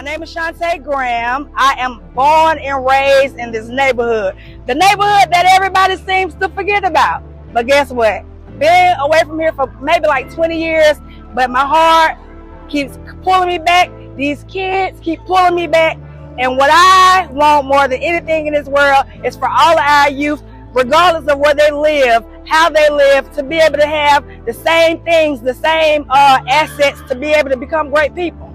My name is Shantae Graham. I am born and raised in this neighborhood. The neighborhood that everybody seems to forget about. But guess what? Been away from here for maybe like 20 years, but my heart keeps pulling me back. These kids keep pulling me back. And what I want more than anything in this world is for all of our youth, regardless of where they live, how they live, to be able to have the same things, the same assets to be able to become great people.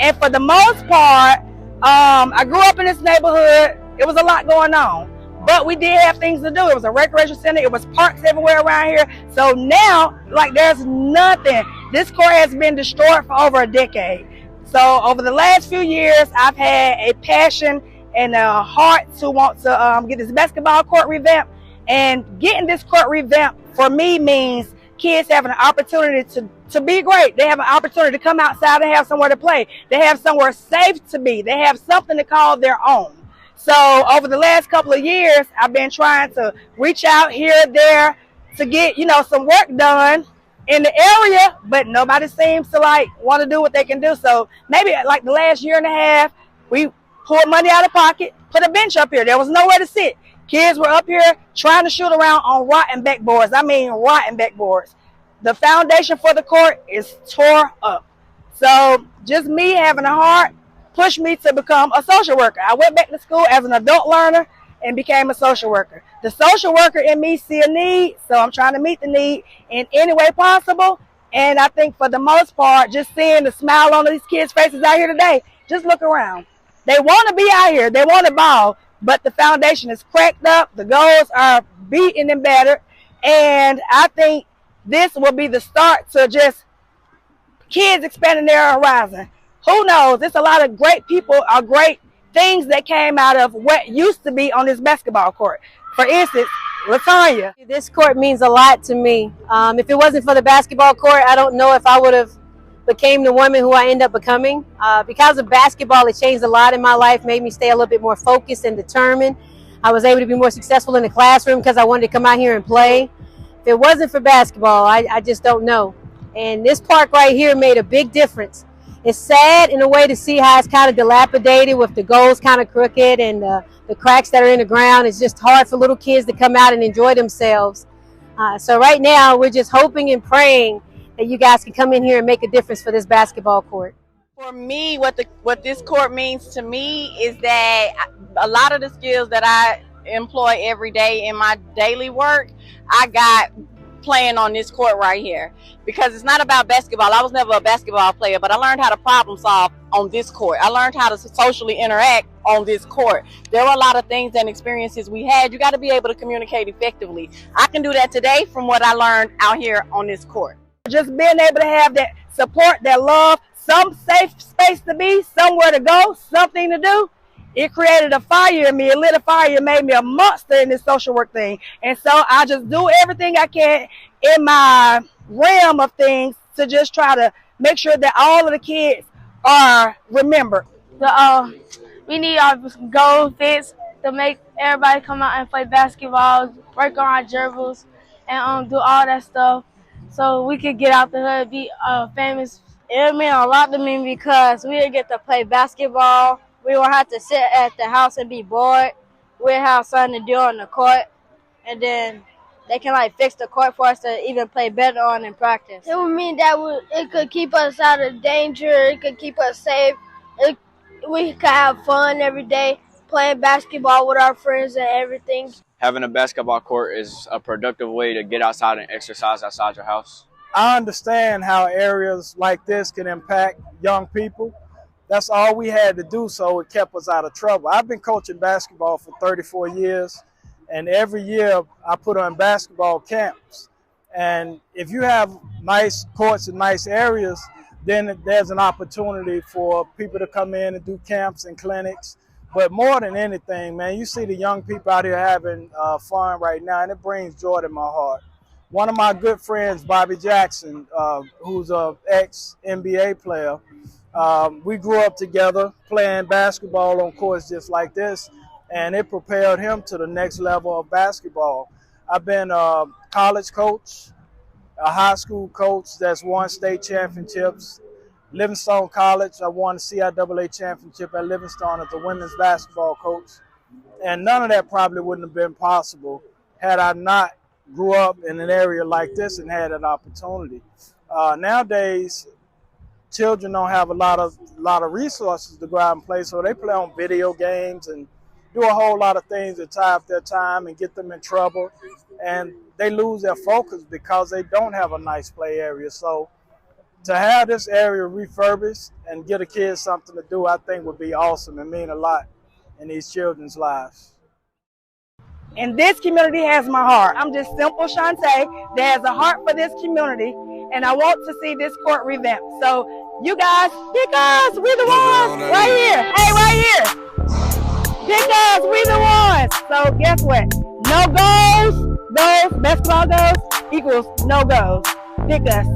And for the most part, I grew up in this neighborhood. It was a lot going on, but we did have things to do. It was a recreation center. It was parks everywhere around here. So now, like, there's nothing. This court has been destroyed for over a decade. So over the last few years, I've had a passion and a heart to want to get this basketball court revamped. And getting this court revamped for me means kids having an opportunity to be great. They have an opportunity to come outside and have somewhere to play. They have somewhere safe to be. They have something to call their own. So over the last couple of years, I've been trying to reach out here and there to get, some work done in the area, but nobody seems to want to do what they can do. So maybe like the last year and a half, we pulled money out of pocket, put a bench up here. There was nowhere to sit. Kids were up here trying to shoot around on rotten backboards. I mean, rotten backboards. The foundation for the court is tore up. So just me having a heart pushed me to become a social worker. I went back to school as an adult learner and became a social worker. The social worker in me see a need, so I'm trying to meet the need in any way possible. And I think for the most part, just seeing the smile on these kids' faces out here today, just look around. They want to be out here. They want to ball. But the foundation is cracked up. The goals are beaten and battered. And I think this will be the start to just kids expanding their horizon. Who knows? There's a lot of great people or great things that came out of what used to be on this basketball court. For instance, Latanya. This court means a lot to me. If it wasn't for the basketball court, I don't know if I would have became the woman who I end up becoming. Because of basketball, it changed a lot in my life, made me stay a little bit more focused and determined. I was able to be more successful in the classroom because I wanted to come out here and play. If it wasn't for basketball, I just don't know. And this park right here made a big difference. It's sad in a way to see how it's kind of dilapidated with the goals kind of crooked and the cracks that are in the ground. It's just hard for little kids to come out and enjoy themselves. So right now, we're just hoping and praying that you guys can come in here and make a difference for this basketball court. For me, what this court means to me is that a lot of the skills that I employ every day in my daily work, I got playing on this court right here. Because it's not about basketball. I was never a basketball player, but I learned how to problem solve on this court. I learned how to socially interact on this court. There were a lot of things and experiences we had. You got to be able to communicate effectively. I can do that today from what I learned out here on this court. Just being able to have that support, that love, some safe space to be, somewhere to go, something to do. It created a fire in me. It lit a fire. It made me a monster in this social work thing. And so I just do everything I can in my realm of things to just try to make sure that all of the kids are remembered. We need our goal fits to make everybody come out and play basketball, work on our dribbles, and do all that stuff so we could get out the hood, be famous. It meant a lot to me because we would get to play basketball. We won't have to sit at the house and be bored. We'll have something to do on the court, and then they can fix the court for us to even play better on in practice. It would mean that it could keep us out of danger. It could keep us safe. We could have fun every day playing basketball with our friends and everything. Having a basketball court is a productive way to get outside and exercise outside your house. I understand how areas like this can impact young people. That's all we had to do, so it kept us out of trouble. I've been coaching basketball for 34 years, and every year I put on basketball camps. And if you have nice courts and nice areas, then there's an opportunity for people to come in and do camps and clinics. But more than anything, man, you see the young people out here having fun right now, and it brings joy to my heart. One of my good friends, Bobby Jackson, who's an ex-NBA player, we grew up together playing basketball on courts just like this, and it propelled him to the next level of basketball. I've been a college coach, a high school coach that's won state championships, Livingstone College, I won the CIAA championship at Livingstone as the women's basketball coach. And none of that probably wouldn't have been possible had I not grew up in an area like this and had an opportunity. Nowadays, children don't have a lot of resources to go out and play, so they play on video games and do a whole lot of things that tie up their time and get them in trouble, and they lose their focus because they don't have a nice play area. So to have this area refurbished and get a kid something to do, I think would be awesome and mean a lot in these children's lives. And this community has my heart. I'm just simple Shantae that has a heart for this community, and I want to see this court revamped. So you guys, pick us, we the ones, right here. Hey, right here. Pick us, we the ones. So guess what? No goals, basketball goals equals no goals. Pick us.